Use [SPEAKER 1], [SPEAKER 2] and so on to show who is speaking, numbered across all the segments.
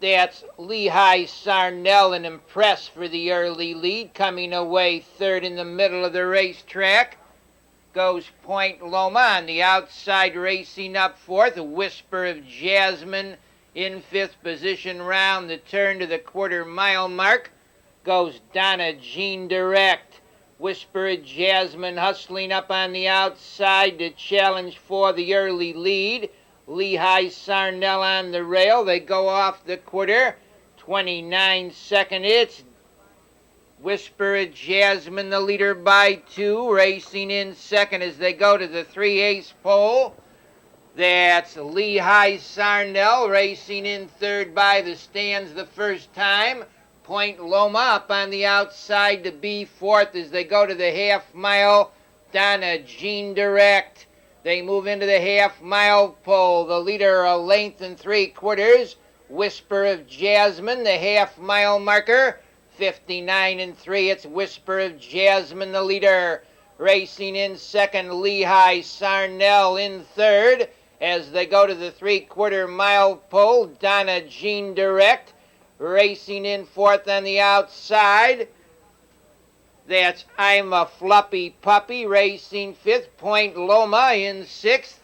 [SPEAKER 1] That's Lehigh Sarnell, an Impress for the early lead. Coming away third in the middle of the racetrack goes Point Loma. On the outside, racing up fourth, a Whisper of Jasmine in fifth position. Round the turn to the quarter-mile mark goes Donna Jean Direct. Whisper of Jasmine hustling up on the outside to challenge for the early lead. Lehigh Sarnell on the rail. They go off the quarter. 29 second. It's Whisper of Jasmine, the leader by 2, racing in second as they go to the 3/8 pole. That's Lehigh Sarnell racing in third by the stands the first time. Point Loma up on the outside to be fourth as they go to the half mile. Donna Jean Direct. They move into the half mile pole. The leader a length and 3/4. Whisper of Jasmine, the half mile marker. 59 3. It's Whisper of Jasmine, the leader. Racing in second, Lehigh Sarnell in third. As they go to the 3/4 mile pole, Donna Jean Direct. Racing in fourth on the outside. That's I'm a Fluffy Puppy racing fifth. Point Loma in sixth.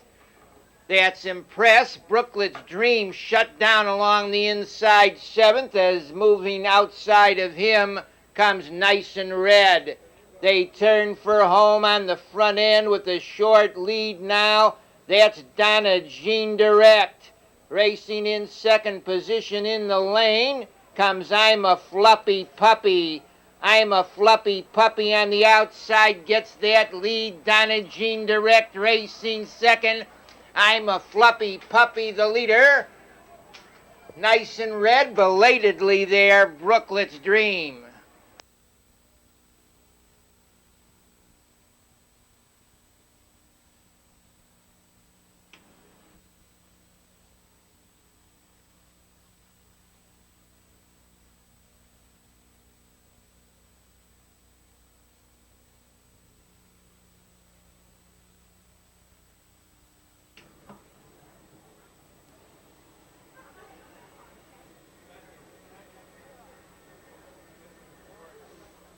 [SPEAKER 1] That's Impress. Brooklet's Dream shut down along the inside seventh, as moving outside of him comes Nice and Red. They turn for home on the front end with a short lead now. That's Donna Jean Direct. Racing in second position in the lane comes I'm a Fluffy Puppy. I'm a Fluffy Puppy on the outside gets that lead. Donna Jean Direct racing second. I'm a Fluffy Puppy, the leader. Nice and Red, belatedly there, Brooklet's Dream.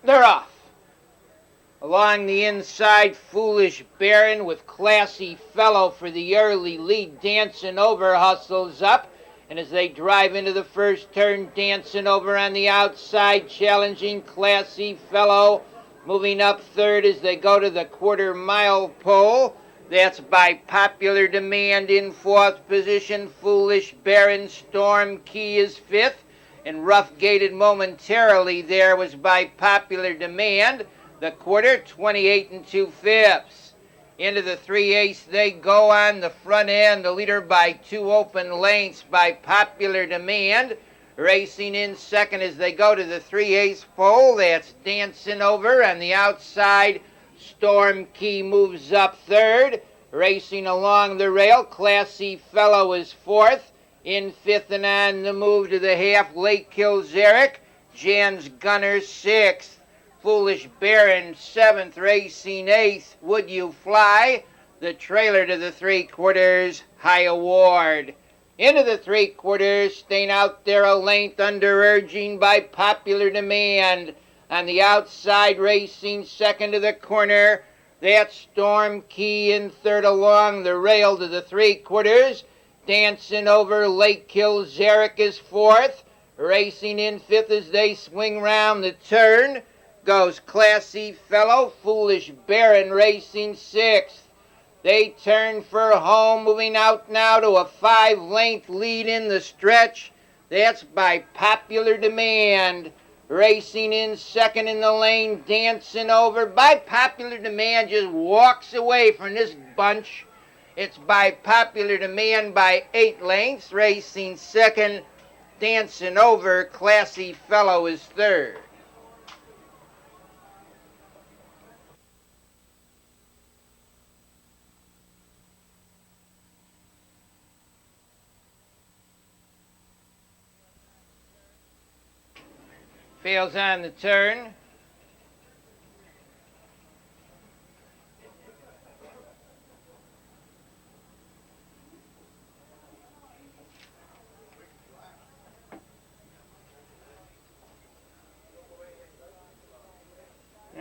[SPEAKER 1] They're off. Along the inside, Foolish Baron with Classy Fellow for the early lead. Dancing Over hustles up. And as they drive into the first turn, Dancing Over on the outside, challenging Classy Fellow. Moving up third as they go to the quarter-mile pole. That's by popular demand in fourth position. Foolish Baron, Storm Key is fifth. And Rough Gated momentarily there was by popular demand. The quarter, 28 2/5. Into the 3/8 they go on the front end. The leader by 2 open lengths by popular demand. Racing in second as they go to the 3/8 pole. That's Dancing Over on the outside. Storm Key moves up third. Racing along the rail, Classy Fellow is fourth. In fifth and on the move to the half, Lake Kills Eric. Jan's Gunner sixth. Foolish Baron seventh. Racing eighth. Would You Fly? The trailer to the 3/4, High Award. Into the 3/4, staying out there a length under urging by popular demand. On the outside, racing second to the corner. That's Storm Key in third along the rail to the 3/4. Dancing Over, Lake Kills Eric is fourth. Racing in fifth as they swing round the turn goes Classy Fellow. Foolish Baron racing sixth. They turn for home, moving out now to a 5-length lead in the stretch. That's by popular demand. Racing in second in the lane, Dancing Over. By popular demand just walks away from this bunch. It's by popular demand by 8 lengths. Racing second, Dancing Over. Classy Fellow is third. Fails on the turn.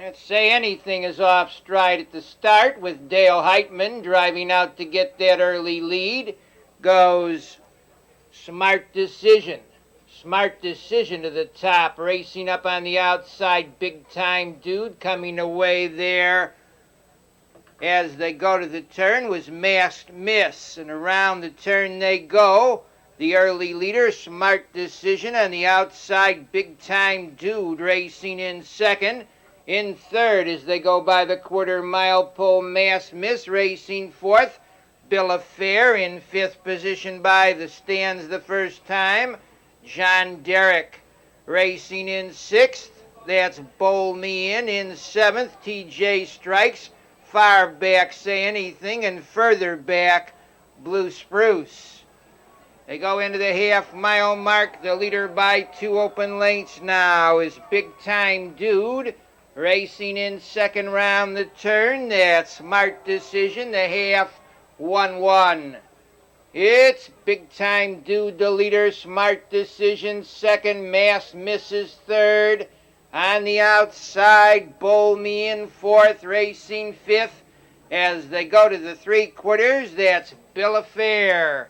[SPEAKER 1] Let's say anything is off stride at the start with Dale Heitman driving out to get that early lead. Goes Smart Decision. Smart Decision to the top. Racing up on the outside, Big Time Dude coming away there as they go to the turn was Masked Miss. And around the turn they go. The early leader, Smart Decision. On the outside, Big Time Dude racing in second. In third as they go by the quarter-mile pole, Masked Miss racing fourth. Bill of Fare in fifth position by the stands the first time. John Derrick racing in sixth. That's Bowl Me in seventh. TJ Strikes. Far back Say Anything, and further back Blue Spruce. They go into the half-mile mark. The leader by 2 open lengths now is Big Time Dude. Racing in second round the turn. That's Smart Decision, the half 1-1. It's Big Time Dude, the leader. Smart Decision second. Masked Misses third. On the outside, Bowl Me in fourth. Racing fifth. As they go to the three-quarters, that's Bill of Fare.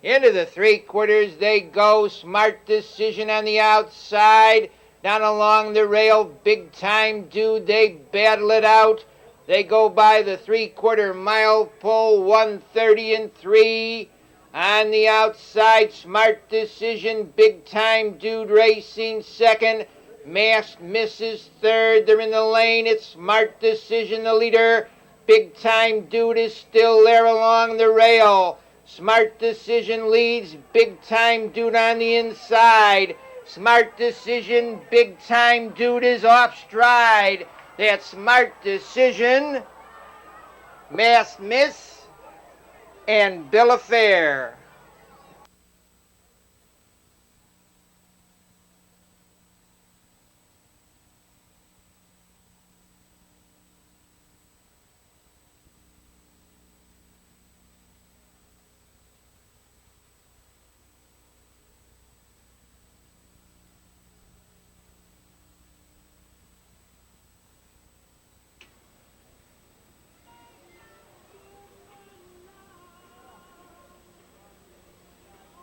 [SPEAKER 1] Into the three-quarters they go. Smart Decision on the outside. Down along the rail, Big Time Dude. They battle it out. They go by the three-quarter mile pole, 1:30.3. On the outside, Smart Decision, Big Time Dude racing second. Masked Misses third. They're in the lane. It's Smart Decision, the leader. Big Time Dude is still there along the rail. Smart Decision leads. Big Time Dude on the inside. Smart Decision, Big Time Dude is off stride. That's Smart Decision, Masked Miss, and Bill of Fare.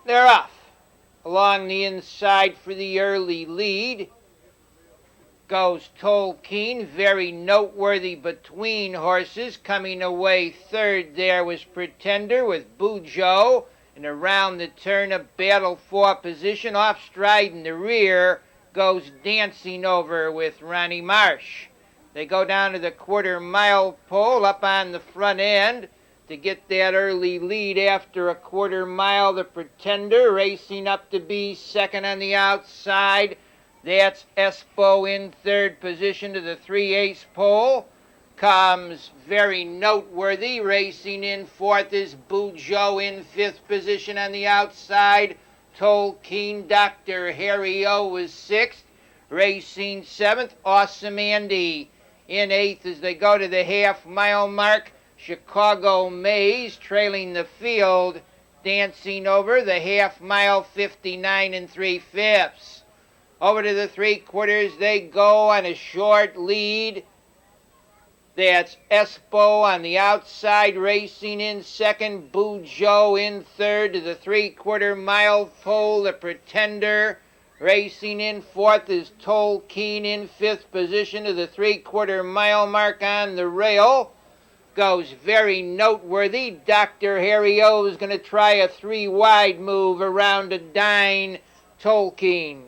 [SPEAKER 1] They're off. Along the inside for the early lead goes Tolkien, very noteworthy between horses. Coming away third there was Pretender with Bujo. And around the turn, a battle for position. Off stride in the rear goes Dancing Over with Ronnie Marsh. They go down to the quarter-mile pole up on the front end to get that early lead after a quarter mile. The Pretender racing up to be second on the outside. That's Espo in third position to the 3/8 pole. Comes very noteworthy. Racing in fourth is Bujo in fifth position on the outside. Tolkien, Dr. Harry O was sixth. Racing seventh, Awesome Andy in eighth as they go to the half-mile mark. Chicago Maze trailing the field, Dancing Over the half-mile, 59 3/5. Over to the three-quarters they go on a short lead. That's Espo on the outside, racing in second. Bujo in third to the three-quarter mile pole. The Pretender racing in fourth is Tolkien in fifth position to the three-quarter mile mark on the rail. Goes very noteworthy. Dr. Harry O is going to try a 3-wide move around a Dine Tolkien.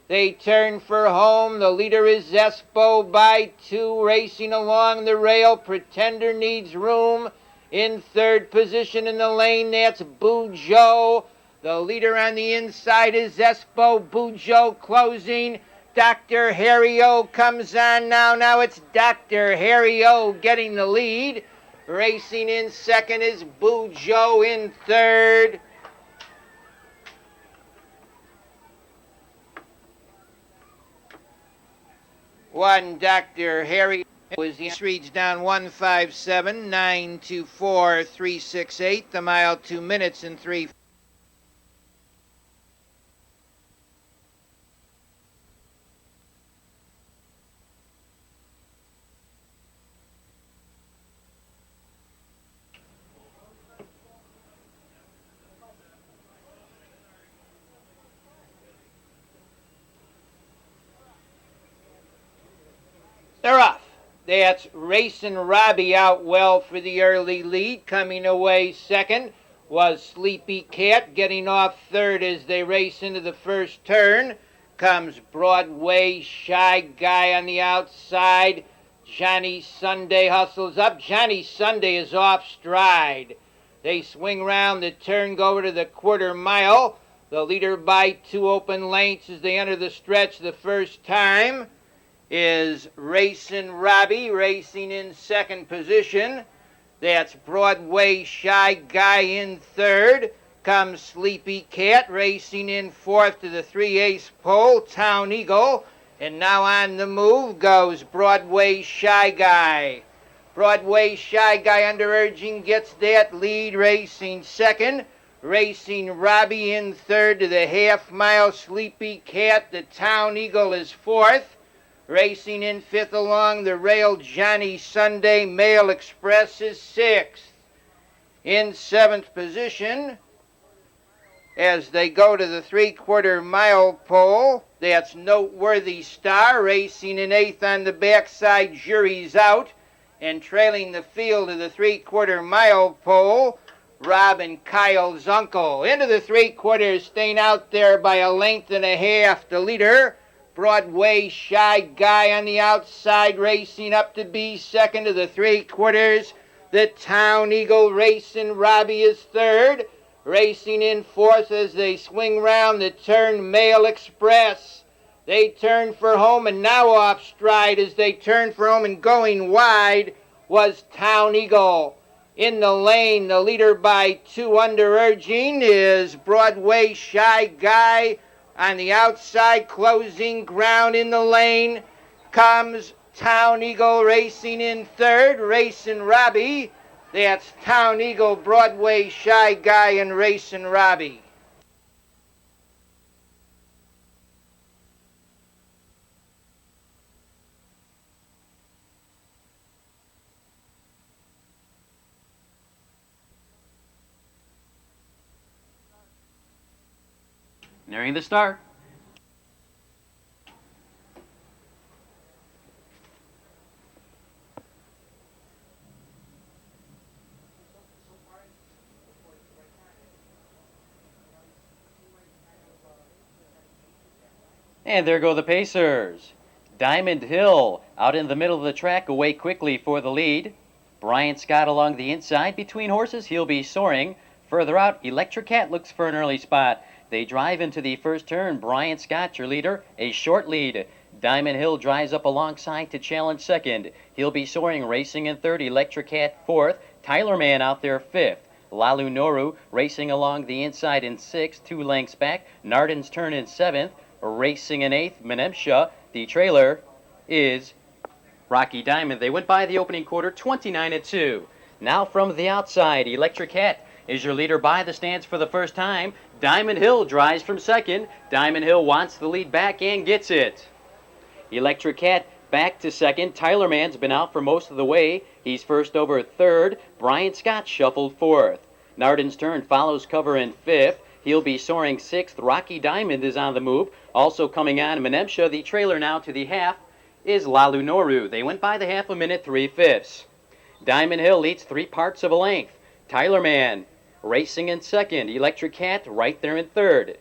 [SPEAKER 1] They turn for home. The leader is Espo by 2, racing along the rail. Pretender needs room. In third position in the lane, that's Bujo. The leader on the inside is Espo. Bujo closing. Dr. Harry O comes on now. Now it's Dr. Harry O getting the lead. Racing in second is Bujo in third. One Dr. Harry was the reads down 1:57.924.368. The mile 2 minutes and 3. They're off. That's Racing Robbie out well for the early lead. Coming away second was Sleepy Cat, getting off third as they race into the first turn. Comes Broadway Shy Guy on the outside. Johnny Sunday hustles up. Johnny Sunday is off stride. They swing round the turn, go over to the quarter mile. The leader by 2 open lengths as they enter the stretch the first time is Racing Robbie, racing in second position. That's Broadway Shy Guy in third. Comes Sleepy Cat, racing in fourth to the 3/8 pole, Town Eagle. And now on the move goes Broadway Shy Guy. Broadway Shy Guy under urging gets that lead, racing second. Racing Robbie in third to the half-mile, Sleepy Cat. The Town Eagle is fourth. Racing in fifth along the rail, Johnny Sunday. Mail Express is sixth. In seventh position, as they go to the 3/4 mile pole, that's Noteworthy Star. Racing in eighth on the backside, Jury's Out. And trailing the field to the 3/4 mile pole, Rob and Kyle's uncle. Into the 3/4, staying out there by a length and a half. The leader, Broadway Shy Guy on the outside, racing up to be second to the 3/4. The Town Eagle, Racing Robbie is third. Racing in fourth as they swing round the turn, Mail Express. They turn for home and now off stride as they turn for home, and going wide was Town Eagle. In the lane, the leader by 2 under urging is Broadway Shy Guy. On the outside, closing ground in the lane, comes Town Eagle racing in third. Racing Robbie. That's Town Eagle, Broadway Shy Guy, and Racing Robbie.
[SPEAKER 2] Nearing the start. And there go the Pacers. Diamond Hill out in the middle of the track, away quickly for the lead. Brian Scott along the inside. Between horses, he'll be soaring. Further out, Electric Cat looks for an early spot. They drive into the first turn. Brian Scott, your leader, a short lead. Diamond Hill drives up alongside to challenge second. He'll be soaring, racing in third. Electric Cat fourth. Tyler Man out there fifth. Lalu Noru racing along the inside in sixth, 2 lengths back. Nardin's Turn in seventh. Racing in eighth, Menemsha. The trailer is Rocky Diamond. They went by the opening quarter 29-2. Now from the outside, Electric Cat is your leader by the stands for the first time. Diamond Hill drives from second. Diamond Hill wants the lead back and gets it. Electric Cat back to second. Tyler Man's been out for most of the way. He's first over third. Brian Scott shuffled fourth. Nardin's Turn follows cover in fifth. He'll be soaring sixth. Rocky Diamond is on the move. Also coming on, Menemsha. The trailer now to the half is Lalu Noru. They went by the half a minute, 3/5. Diamond Hill leads 3 parts of a length. Tyler Man racing in second. Electric Cat right there in third.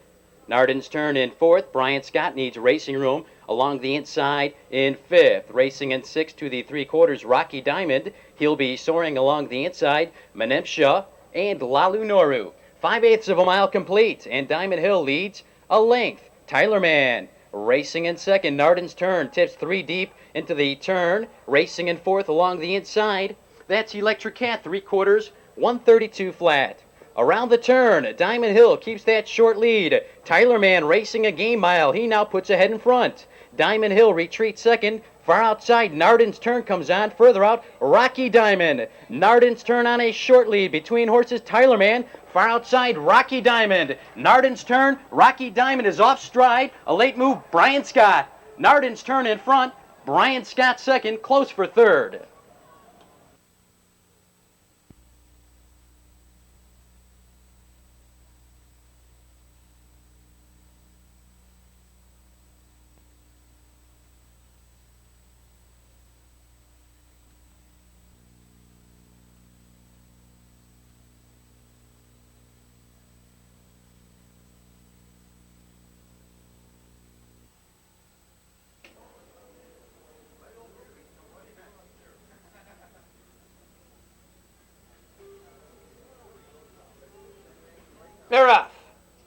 [SPEAKER 2] Nardin's Turn in fourth. Brian Scott needs racing room along the inside in fifth. Racing in sixth to the 3/4, Rocky Diamond. He'll be soaring along the inside. Menemsha and Lalu Noru. 5/8 of a mile complete, and Diamond Hill leads a length. Tyler Man racing in second. Nardin's Turn tips 3 deep into the turn. Racing in fourth along the inside. That's Electric Cat, 3/4, 132 flat. Around the turn, Diamond Hill keeps that short lead. Tyler Man racing a game mile. He now puts ahead in front. Diamond Hill retreats second. Far outside, Nardin's Turn comes on. Further out, Rocky Diamond. Nardin's Turn on a short lead. Between horses, Tyler Man. Far outside, Rocky Diamond. Nardin's Turn. Rocky Diamond is off stride. A late move, Brian Scott. Nardin's Turn in front. Brian Scott second, close for third.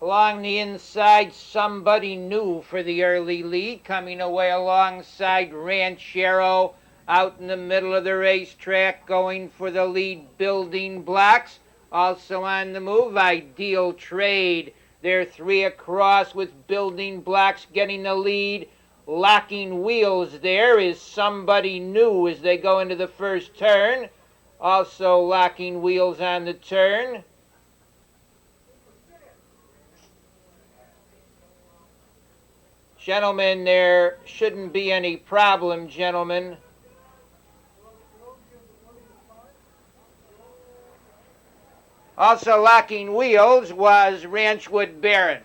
[SPEAKER 1] Along the inside, Somebody New for the early lead. Coming away alongside Ranchero out in the middle of the racetrack, going for the lead, Building Blocks. Also on the move, Ideal Trade. They're three across with Building Blocks getting the lead. Locking Wheels there is Somebody New as they go into the first turn. Also Locking Wheels on the turn. Gentlemen, there shouldn't be any problem, gentlemen. Also Locking Wheels was Ranchwood Baron.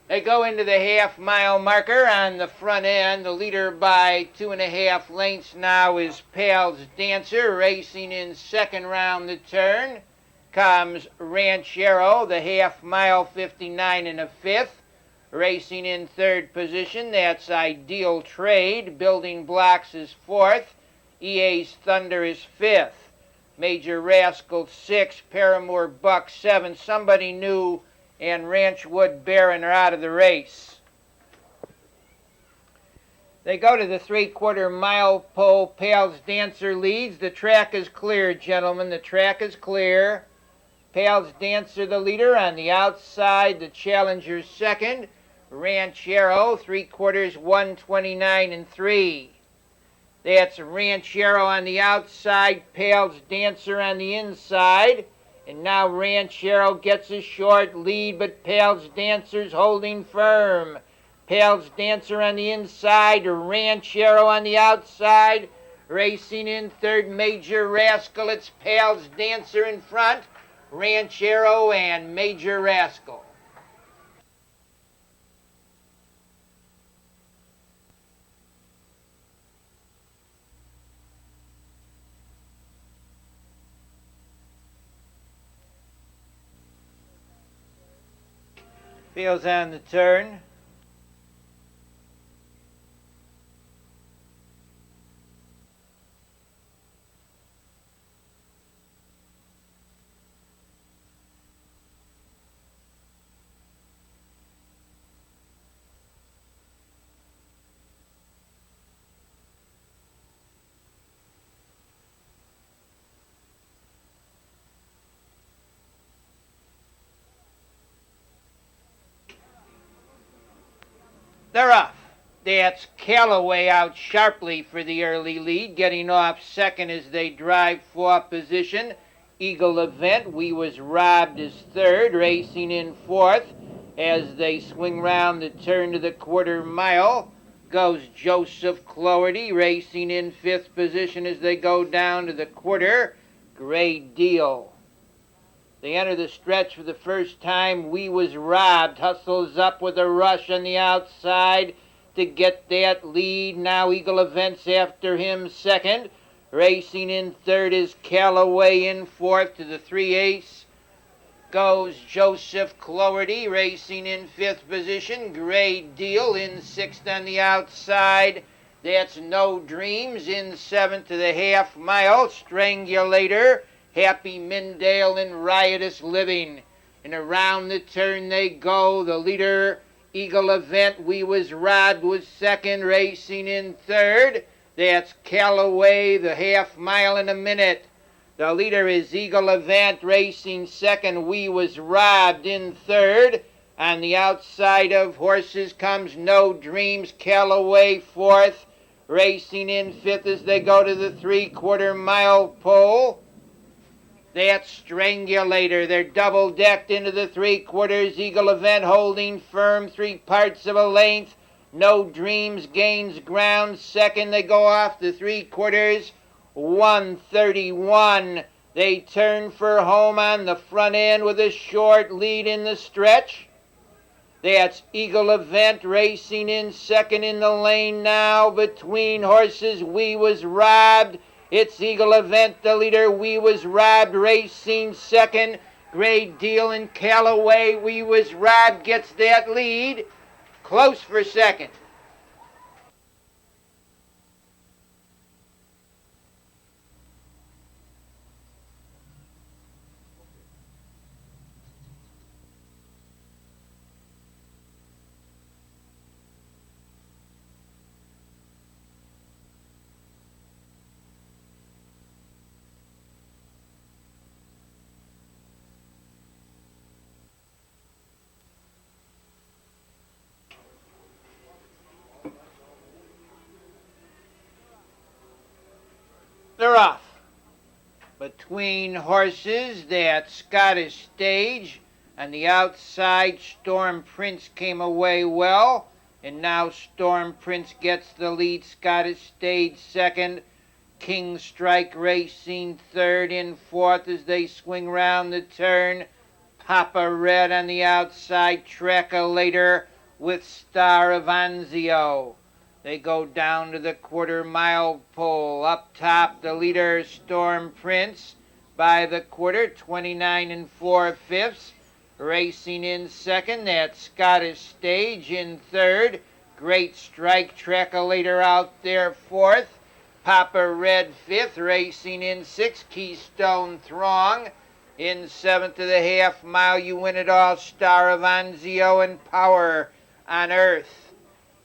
[SPEAKER 1] They go into the half-mile marker on the front end. The leader by 2.5 lengths now is Pals Dancer, racing in second round the turn. Comes Ranchero, the half-mile 59 1/5. Racing in third position, that's Ideal Trade. Building Blocks is fourth. EA's Thunder is fifth. Major Rascal 6, Paramour Buck 7. Somebody New and Ranchwood Baron are out of the race. They go to the 3/4 mile pole. Pals Dancer leads. The track is clear, gentlemen. The track is clear. Pals Dancer the leader. On the outside, the challenger's second. Ranchero, 3/4, 129 3. That's Ranchero on the outside, Pals Dancer on the inside. And now Ranchero gets a short lead, but Pals Dancer's holding firm. Pals Dancer on the inside, Ranchero on the outside. Racing in third, Major Rascal. It's Pals Dancer in front, Ranchero and Major Rascal. Fields on the turn. They're off. That's Callaway out sharply for the early lead, getting off second as they drive for position. Eagle Event, We Was Robbed is third, racing in fourth. As they swing round the turn to the 1/4 mile, goes Joseph Cloherty, racing in fifth position as they go down to the 1/4. Great Deal. They enter the stretch for the first time. We Was Robbed hustles up with a rush on the outside to get that lead. Now Eagle Events after him second. Racing in third is Callaway. In fourth to the 3/8 goes Joseph Cloherty. Racing in fifth position. Great Deal in sixth on the outside. That's No Dreams in seventh to the half mile. Strangulator, Happy Mindale, and Riotous Living. And around the turn they go. The leader, Eagle Event, We Was Robbed, was second, racing in third. That's Callaway, the half mile in a minute. The leader is Eagle Event, racing second. We Was Robbed in third. On the outside of horses comes No Dreams, Callaway fourth. Racing in fifth as they go to the 3/4 mile pole. That Strangulator. They're double-decked into the 3/4. Eagle Event holding firm 3/4 of a length. No Dreams gains ground. Second, they go off the 3/4. 131. They turn for home on the front end with a short lead in the stretch. That's Eagle Event racing in second in the lane now between horses. We Was Robbed. It's Eagle Event, the leader. We Was Robbed racing second. Great Deal and Callaway. We Was Robbed gets that lead. Close for second. They're off. Between horses, that Scottish Stage. On the outside, Storm Prince came away well. And now Storm Prince gets the lead. Scottish Stage second. King Strike Racing third. In fourth as they swing round the turn. Papa Red on the outside. Later with Star of Anzio. They go down to the quarter-mile pole. Up top, the leader, Storm Prince, by the quarter, 29 and 4/5. Racing in second, that Scottish Stage in third. Great Strike Later out there fourth. Papa Red fifth. Racing in sixth, Keystone Throng. In seventh to the half-mile, You Win It All, Star of Anzio and Power on Earth.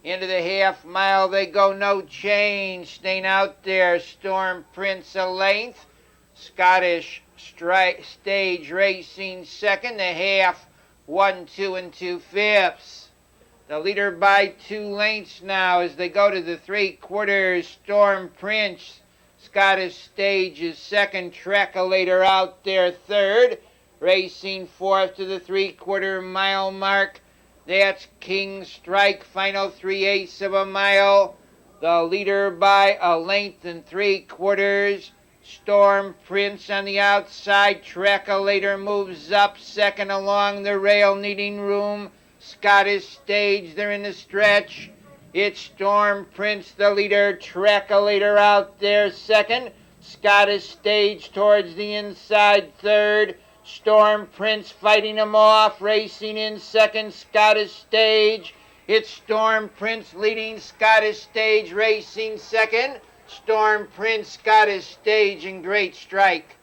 [SPEAKER 1] Into the half-mile they go, No Change. Staying out there, Storm Prince a length. Scottish Stage Racing second. The half, 1, 2, and 2/5. The leader by 2 lengths now as they go to the 3/4. Storm Prince, Scottish Stage is second. Later out there third. Racing fourth to the 3/4 mile mark. That's King Strike, final 3/8 of a mile. The leader by a length and 3/4. Storm Prince on the outside. Later moves up second along the rail, needing room. Scottish Stage, they're in the stretch. It's Storm Prince, the leader. Later out there second. Scottish Stage towards the inside third. Storm Prince fighting him off, racing in second. Scottish Stage. It's Storm Prince leading. Scottish Stage racing second. Storm Prince, Scottish Stage, and Great Strike.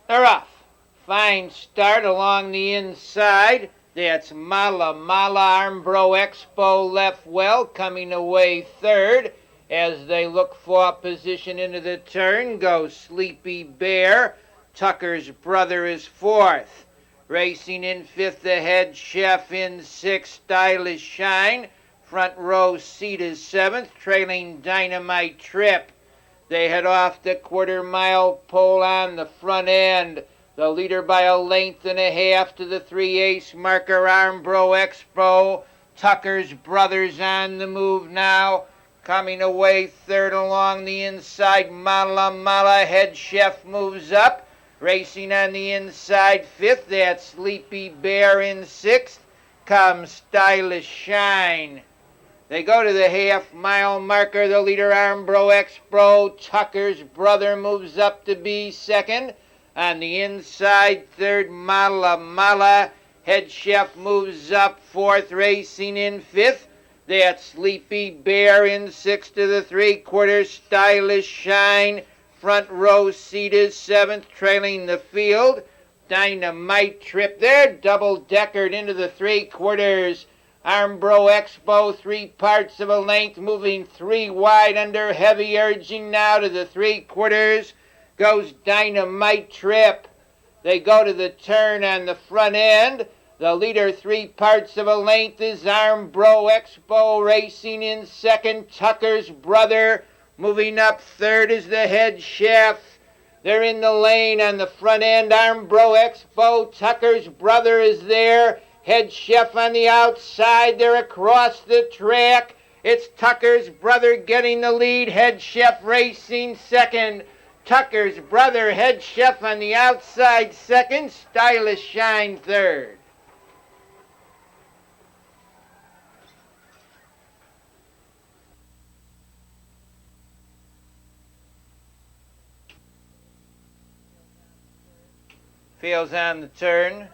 [SPEAKER 1] They're off. Fine start along the inside. That's Mala Armbro Expo left well, coming away third. As they look for position into the turn, goes Sleepy Bear. Tucker's Brother is fourth. Racing in fifth, the Head Chef in sixth, Stylish Shine. Front row seat is seventh, trailing Dynamite Trip. They head off the quarter-mile pole on the front end. The leader by a length and a half to the 3/8 marker, Armbro Expo. Tucker's Brothers on the move now. Coming away third along the inside, Mala. Head Chef moves up. Racing on the inside fifth, that's Sleepy Bear in sixth. Comes Stylish Shine. They go to the half-mile marker. The leader, Armbro Expo. Tucker's Brother moves up to be second. On the inside, third, Mala. Head Chef moves up fourth. Racing in fifth. That's Sleepy Bear in sixth to the 3/4. Stylish Shine. Front row seat is seventh, trailing the field. Dynamite Trip there, double-deckered into the 3/4. Armbro Expo, 3 parts of a length, moving 3 wide under heavy urging now to the 3/4. Goes Dynamite Trip. They go to the turn on the front end. The leader, 3 parts of a length, is Armbro Expo. Racing in second, Tucker's Brother. Moving up third is the Head Chef. They're in the lane on the front end. Armbro Expo, Tucker's Brother is there. Head Chef on the outside. They're across the track. It's Tucker's Brother getting the lead. Head Chef racing second. Tucker's Brother, Head Chef on the outside second. Stylish Shine third. Fields on the turn.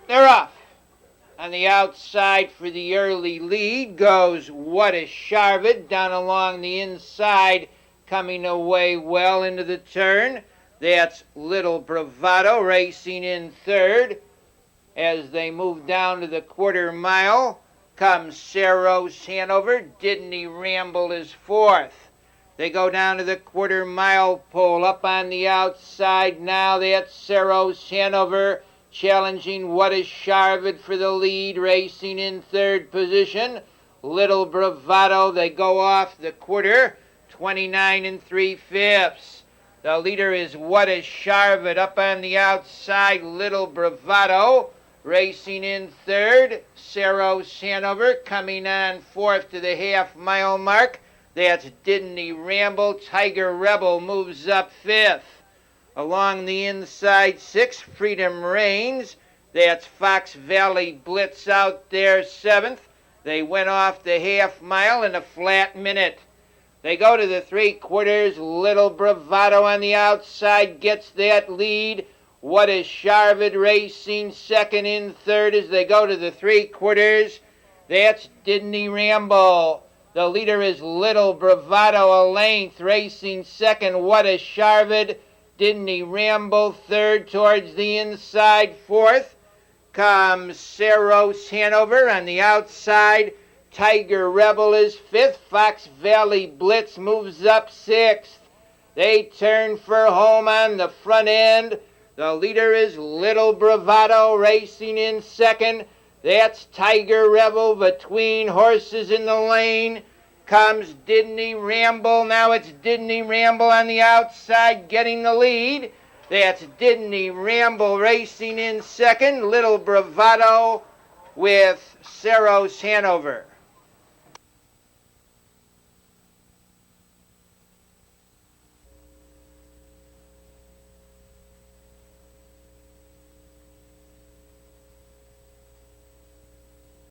[SPEAKER 1] They're off. On the outside for the early lead goes What a Charvet down along the inside, coming away well into the turn. That's Little Bravado racing in third. As they move down to the quarter mile, comes Saros Hanover. Didn't He Ramble is fourth. They go down to the quarter mile pole. Up on the outside now, that's Saros Hanover challenging What a Charvet for the lead, racing in third position. Little Bravado, they go off the quarter, 29 3/5. The leader is What a Charvet. Up on the outside, Little Bravado. Racing in third, Saros Hanover coming on fourth to the half-mile mark. That's Didn't He Ramble. Tiger Rebel moves up fifth. Along the inside, sixth, Freedom Reigns. That's Fox Valley Blitz out there seventh. They went off the half-mile in a flat minute. They go to the three-quarters. Little Bravado on the outside gets that lead. What a Charvet racing second in third as they go to the three-quarters. That's Didn't He Ramble. The leader is Little Bravado, a length, racing second. What a Charvet. Didn't He Ramble third towards the inside. Fourth comes Saros Hanover on the outside. Tiger Rebel is fifth. Fox Valley Blitz moves up sixth. They turn for home on the front end. The leader is Little Bravado racing in second. That's Tiger Rebel between horses in the lane. Comes Didn't He Ramble. Now it's Didn't He Ramble on the outside getting the lead. That's Didn't He Ramble racing in second. Little Bravado with Saros Hanover.